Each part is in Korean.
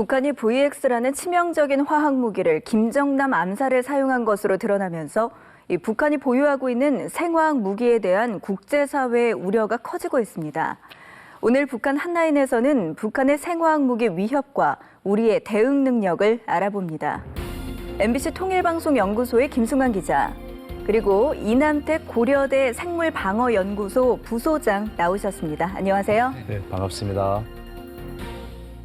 북한이 VX라는 치명적인 화학 무기를 김정남 암살에 사용한 것으로 드러나면서 북한이 보유하고 있는 생화학 무기에 대한 국제사회의 우려가 커지고 있습니다. 오늘 북한 한라인에서는 북한의 생화학 무기 위협과 우리의 대응 능력을 알아봅니다. MBC 통일방송연구소의 김승환 기자, 그리고 이남택 고려대 생물방어연구소 부소장 나오셨습니다. 안녕하세요. 네, 반갑습니다.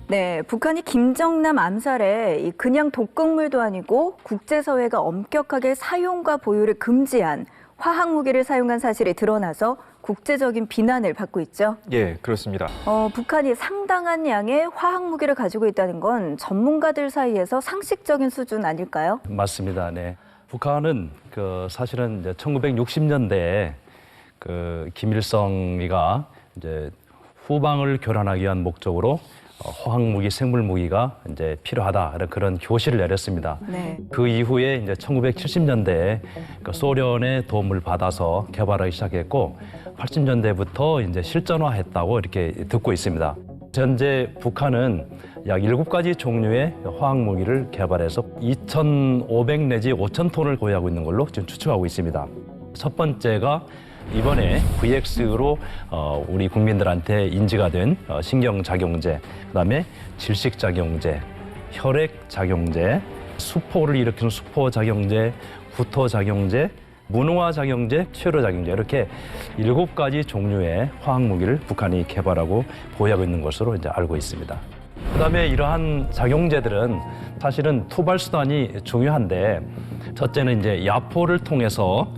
네, 북한이 김정남 암살에 그냥 독극물도 아니고 국제사회가 엄격하게 사용과 보유를 금지한 화학 무기를 사용한 사실이 드러나서 국제적인 비난을 받고 있죠. 예, 그렇습니다. 북한이 상당한 양의 화학 무기를 가지고 있다는 건 전문가들 사이에서 상식적인 수준 아닐까요? 맞습니다. 네. 북한은 사실은 이제 1960년대에 김일성이가 이제 후방을 교란하기 위한 목적으로 화학 무기, 생물 무기가 이제 필요하다 그런 교시를 내렸습니다. 네. 그 이후에 이제 1970년대에 소련의 도움을 받아서 개발하기 시작했고 80년대부터 이제 실전화했다고 이렇게 듣고 있습니다. 현재 북한은 약 7가지 종류의 화학 무기를 개발해서 2,500 내지 5,000톤을 보유하고 있는 걸로 지금 추측하고 있습니다. 첫 번째가 이번에 VX로 우리 국민들한테 인지가 된 신경작용제, 그다음에 질식작용제, 혈액작용제, 수포를 일으키는 수포작용제, 구토작용제, 문화작용제, 퇴로작용제 이렇게 7가지 종류의 화학무기를 북한이 개발하고 보유하고 있는 것으로 이제 알고 있습니다. 그다음에 이러한 작용제들은 사실은 투발 수단이 중요한데 첫째는 이제 야포를 통해서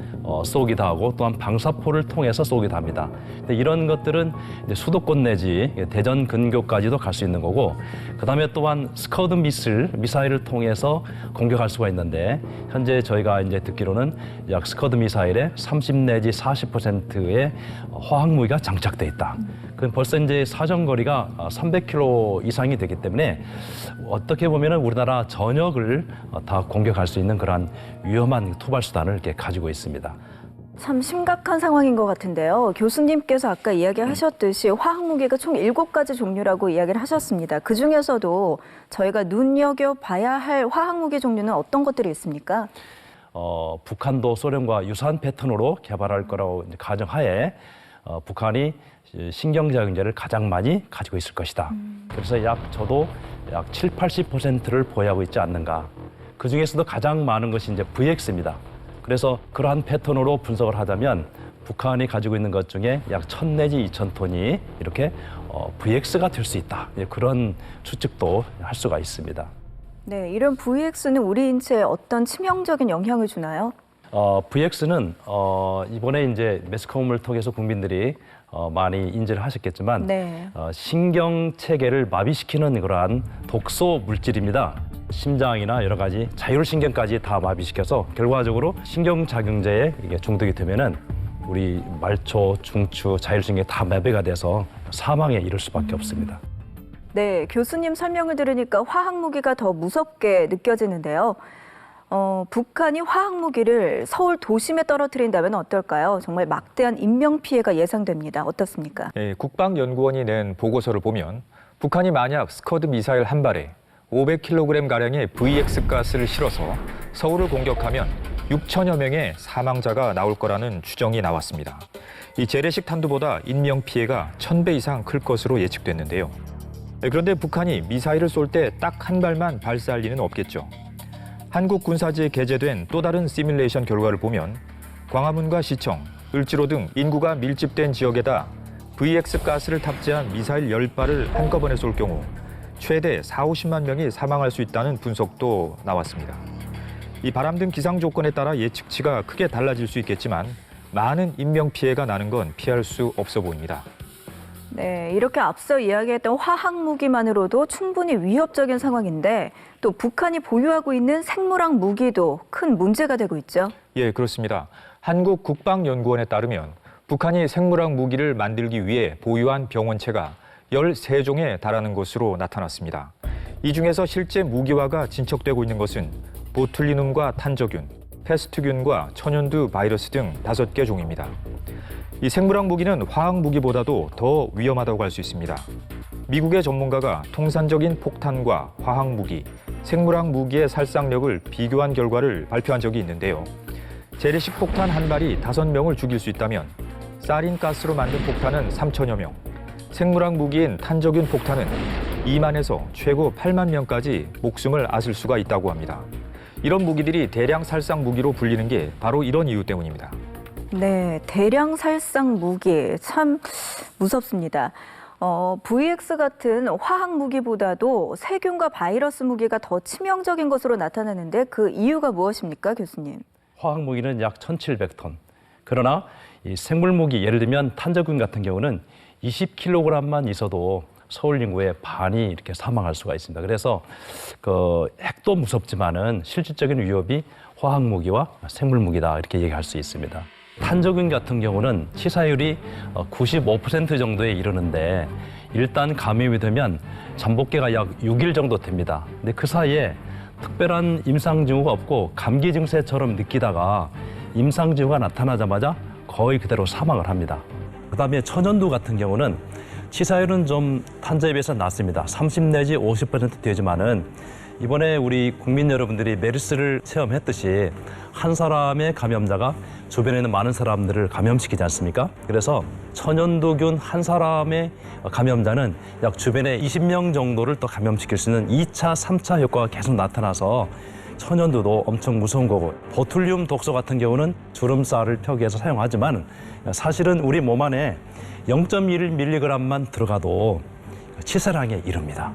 쏘기도 하고 또한 방사포를 통해서 쏘기도 합니다. 근데 이런 것들은 이제 수도권 내지 대전 근교까지도 갈 수 있는 거고, 그다음에 또한 스커드 미사일을 통해서 공격할 수가 있는데 현재 저희가 이제 듣기로는 약 스커드 미사일의 30 내지 40%의 화학 무기가 장착돼 있다. 그럼 벌써 이제 사정거리가 300km 이상이 되기 때문에 어떻게 보면은 우리나라 전역을 다 공격할 수 있는 그러한 위험한 투발 수단을 이렇게 가지고 있습니다. 참 심각한 상황인 것 같은데요. 교수님께서 아까 이야기하셨듯이 화학 무기가 총 7가지 종류라고 이야기를 하셨습니다. 그중에서도 저희가 눈여겨봐야 할 화학 무기 종류는 어떤 것들이 있습니까? 북한도 소련과 유사한 패턴으로 개발할 거라고 이제 가정하에 북한이 신경작용제를 가장 많이 가지고 있을 것이다. 그래서 저도 약 7, 80%를 보유하고 있지 않는가. 그 중에서도 가장 많은 것이 이제 VX입니다. 그래서 그러한 패턴으로 분석을 하자면 북한이 가지고 있는 것 중에 약 1,000 내지 2,000톤이 이렇게 VX가 될 수 있다. 그런 추측도 할 수가 있습니다. 네, 이런 VX는 우리 인체에 어떤 치명적인 영향을 주나요? VX는 이번에 이제 매스컴을 통해서 국민들이 많이 인지를 하셨겠지만 네. 신경 체계를 마비시키는 그러한 독소 물질입니다. 심장이나 여러 가지 자율신경까지 다 마비시켜서 결과적으로 신경작용제에 이게 중독이 되면은 우리 말초, 중추, 자율신경이 다 마비가 돼서 사망에 이를 수밖에 없습니다. 네, 교수님 설명을 들으니까 화학 무기가 더 무섭게 느껴지는데요. 북한이 화학 무기를 서울 도심에 떨어뜨린다면 어떨까요? 정말 막대한 인명 피해가 예상됩니다. 어떻습니까? 예, 국방연구원이 낸 보고서를 보면 북한이 만약 스커드 미사일 한 발에 500kg가량의 VX 가스를 실어서 서울을 공격하면 6천여 명의 사망자가 나올 거라는 추정이 나왔습니다. 이 재래식 탄두보다 인명 피해가 1,000배 이상 클 것으로 예측됐는데요. 그런데 북한이 미사일을 쏠 때 딱 한 발만 발사할 리는 없겠죠. 한국 군사지에 게재된 또 다른 시뮬레이션 결과를 보면 광화문과 시청, 을지로 등 인구가 밀집된 지역에다 VX 가스를 탑재한 미사일 10발을 한꺼번에 쏠 경우 최대 40~50만 명이 사망할 수 있다는 분석도 나왔습니다. 이 바람 등 기상 조건에 따라 예측치가 크게 달라질 수 있겠지만 많은 인명 피해가 나는 건 피할 수 없어 보입니다. 네, 이렇게 앞서 이야기했던 화학 무기만으로도 충분히 위협적인 상황인데 또 북한이 보유하고 있는 생물학 무기도 큰 문제가 되고 있죠. 예, 그렇습니다. 한국국방연구원에 따르면 북한이 생물학 무기를 만들기 위해 보유한 병원체가 13종에 달하는 것으로 나타났습니다. 이 중에서 실제 무기화가 진척되고 있는 것은 보툴리눔과 탄저균, 패스트균과 천연두 바이러스 등 5개 종입니다. 이 생물학 무기는 화학 무기보다도 더 위험하다고 할 수 있습니다. 미국의 전문가가 통산적인 폭탄과 화학 무기, 생물학 무기의 살상력을 비교한 결과를 발표한 적이 있는데요. 재래식 폭탄 한 발이 5명을 죽일 수 있다면 사린 가스로 만든 폭탄은 3천여 명, 생물학 무기인 탄저균 폭탄은 2만에서 최고 8만 명까지 목숨을 앗을 수가 있다고 합니다. 이런 무기들이 대량 살상 무기로 불리는 게 바로 이런 이유 때문입니다. 네, 대량 살상 무기 참 무섭습니다. VX 같은 화학 무기보다도 세균과 바이러스 무기가 더 치명적인 것으로 나타나는데 그 이유가 무엇입니까, 교수님? 화학 무기는 약 1,700톤. 그러나 이 생물 무기, 예를 들면 탄저균 같은 경우는 20kg만 있어도 서울 인구의 반이 이렇게 사망할 수가 있습니다. 그래서 그 핵도 무섭지만은 실질적인 위협이 화학 무기와 생물 무기다 이렇게 얘기할 수 있습니다. 탄저균 같은 경우는 치사율이 95% 정도에 이르는데 일단 감염이 되면 잠복기가 약 6일 정도 됩니다. 근데 그 사이에 특별한 임상 징후가 없고 감기 증세처럼 느끼다가 임상 징후가 나타나자마자 거의 그대로 사망을 합니다. 그다음에 천연두 같은 경우는 치사율은 좀 탄저에 비해서 낮습니다. 30 내지 50% 되지만은 이번에 우리 국민 여러분들이 메르스를 체험했듯이 한 사람의 감염자가 주변에 있는 많은 사람들을 감염시키지 않습니까? 그래서 천연두균 한 사람의 감염자는 약 주변에 20명 정도를 또 감염시킬 수 있는 2차, 3차 효과가 계속 나타나서 천연두도 엄청 무서운 거고, 보툴륨 독소 같은 경우는 주름살을 펴기 위해서 사용하지만 사실은 우리 몸 안에 0.1mg만 들어가도 치사량에 이릅니다.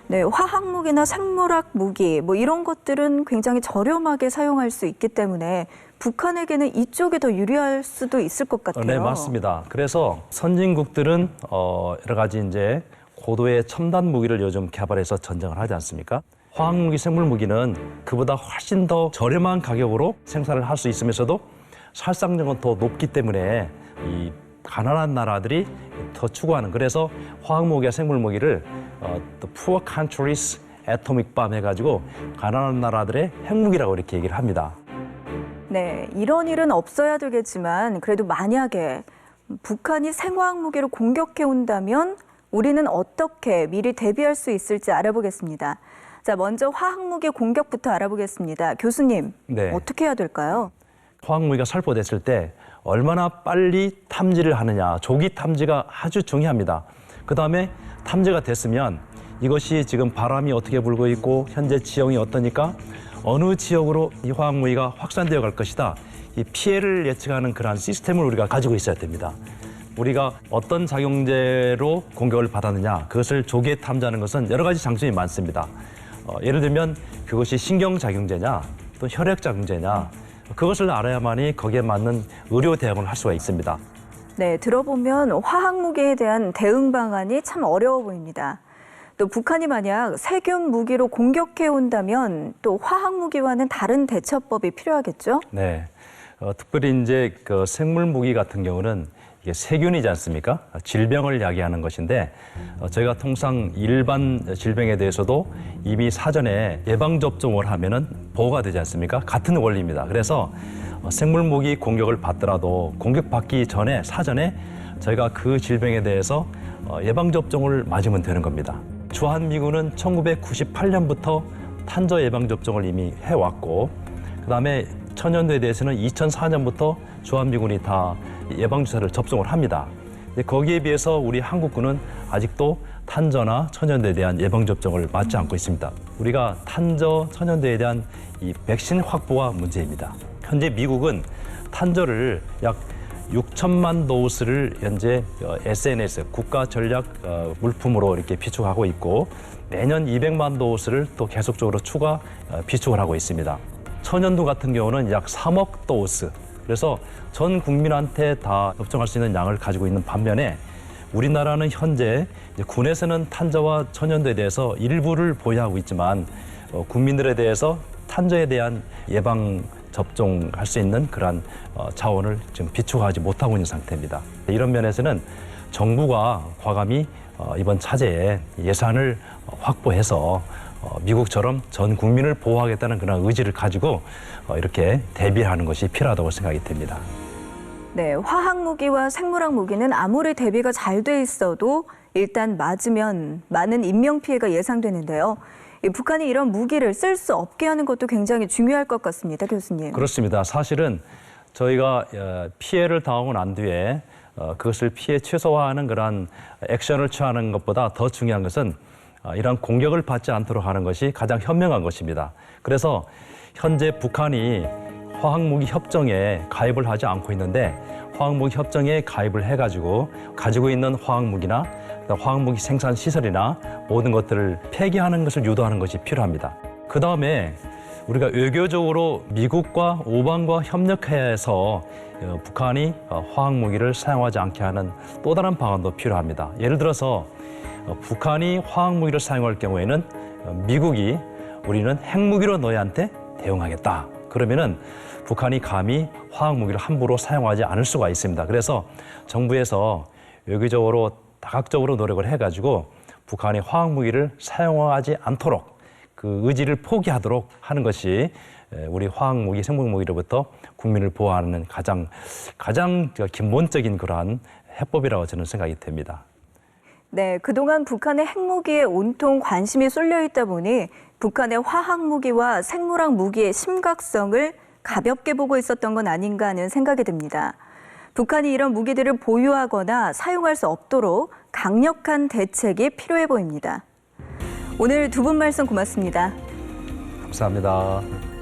네, 화학 무기나 생물학 무기 뭐 이런 것들은 굉장히 저렴하게 사용할 수 있기 때문에 북한에게는 이쪽이 더 유리할 수도 있을 것 같아요. 네, 맞습니다. 그래서 선진국들은 여러 가지 이제 고도의 첨단 무기를 요즘 개발해서 전쟁을 하지 않습니까? 화학 무기, 생물 무기는 그보다 훨씬 더 저렴한 가격으로 생산을 할 수 있으면서도 살상력은 더 높기 때문에 이 가난한 나라들이 더 추구하는, 그래서 화학 무기와 생물 무기를 The Poor Countries Atomic Bomb 해가지고 가난한 나라들의 핵무기라고 이렇게 얘기를 합니다. 네, 이런 일은 없어야 되겠지만 그래도 만약에 북한이 생화학 무기로 공격해 온다면 우리는 어떻게 미리 대비할 수 있을지 알아보겠습니다. 자, 먼저 화학 무기 공격부터 알아보겠습니다. 교수님, 네. 어떻게 해야 될까요? 화학 무기가 살포됐을 때 얼마나 빨리 탐지를 하느냐, 조기 탐지가 아주 중요합니다. 그다음에 탐지가 됐으면 이것이 지금 바람이 어떻게 불고 있고 현재 지형이 어떠니까 어느 지역으로 이 화학 무기가 확산되어 갈 것이다. 이 피해를 예측하는 그러한 시스템을 우리가 가지고 있어야 됩니다. 우리가 어떤 작용제로 공격을 받았느냐, 그것을 조기에 탐지하는 것은 여러 가지 장점이 많습니다. 예를 들면 그것이 신경작용제냐 또 혈액작용제냐, 그것을 알아야만이 거기에 맞는 의료 대응을 할 수가 있습니다. 네, 들어보면 화학 무기에 대한 대응 방안이 참 어려워 보입니다. 또 북한이 만약 세균 무기로 공격해 온다면 또 화학 무기와는 다른 대처법이 필요하겠죠? 네, 특별히 이제 그 생물 무기 같은 경우는 이게 세균이지 않습니까? 질병을 야기하는 것인데 저희가 통상 일반 질병에 대해서도 이미 사전에 예방 접종을 하면은 보호가 되지 않습니까? 같은 원리입니다. 그래서 생물 무기 공격을 받더라도 공격받기 전에 사전에 저희가 그 질병에 대해서 예방 접종을 맞으면 되는 겁니다. 주한미군은 1998년부터 탄저 예방 접종을 이미 해왔고, 그다음에 천연두에 대해서는 2004년부터 주한미군이 다 예방주사를 접종을 합니다. 거기에 비해서 우리 한국군은 아직도 탄저나 천연두에 대한 예방접종을 맞지 않고 있습니다. 우리가 탄저, 천연두에 대한 이 백신 확보가 문제입니다. 현재 미국은 탄저를 약 6천만 도스를 현재 SNS, 국가 전략 물품으로 이렇게 비축하고 있고, 매년 200만 도스를 또 계속적으로 추가 비축을 하고 있습니다. 천연두 같은 경우는 약 3억 도스, 그래서 전 국민한테 다 접종할 수 있는 양을 가지고 있는 반면에 우리나라는 현재 군에서는 탄저와 천연두에 대해서 일부를 보유하고 있지만 국민들에 대해서 탄저에 대한 예방 접종할 수 있는 그러한 자원을 지금 비축하지 못하고 있는 상태입니다. 이런 면에서는 정부가 과감히 이번 차제에 예산을 확보해서 미국처럼 전 국민을 보호하겠다는 그런 의지를 가지고 이렇게 대비하는 것이 필요하다고 생각이 듭니다. 네, 화학 무기와 생물학 무기는 아무리 대비가 잘 돼 있어도 일단 맞으면 많은 인명피해가 예상되는데요. 북한이 이런 무기를 쓸 수 없게 하는 것도 굉장히 중요할 것 같습니다, 교수님. 그렇습니다. 사실은 저희가 피해를 당하고 난 뒤에 그것을 피해 최소화하는 그런 액션을 취하는 것보다 더 중요한 것은 이런 공격을 받지 않도록 하는 것이 가장 현명한 것입니다. 그래서 현재 북한이 화학무기 협정에 가입을 하지 않고 있는데 화학무기 협정에 가입을 해가지고 가지고 있는 화학무기나 화학무기 생산 시설이나 모든 것들을 폐기하는 것을 유도하는 것이 필요합니다. 그 다음에 우리가 외교적으로 미국과 오방과 협력해서 북한이 화학무기를 사용하지 않게 하는 또 다른 방안도 필요합니다. 예를 들어서 북한이 화학무기를 사용할 경우에는 미국이 우리는 핵무기로 너희한테 대응하겠다. 그러면은 북한이 감히 화학무기를 함부로 사용하지 않을 수가 있습니다. 그래서 정부에서 외교적으로 다각적으로 노력을 해가지고 북한이 화학무기를 사용하지 않도록 그 의지를 포기하도록 하는 것이 우리 화학무기, 생물무기로부터 국민을 보호하는 가장 근본적인 그러한 해법이라고 저는 생각이 됩니다. 네, 그동안 북한의 핵무기에 온통 관심이 쏠려 있다 보니 북한의 화학무기와 생물학 무기의 심각성을 가볍게 보고 있었던 건 아닌가 하는 생각이 듭니다. 북한이 이런 무기들을 보유하거나 사용할 수 없도록 강력한 대책이 필요해 보입니다. 오늘 두 분 말씀 고맙습니다. 감사합니다.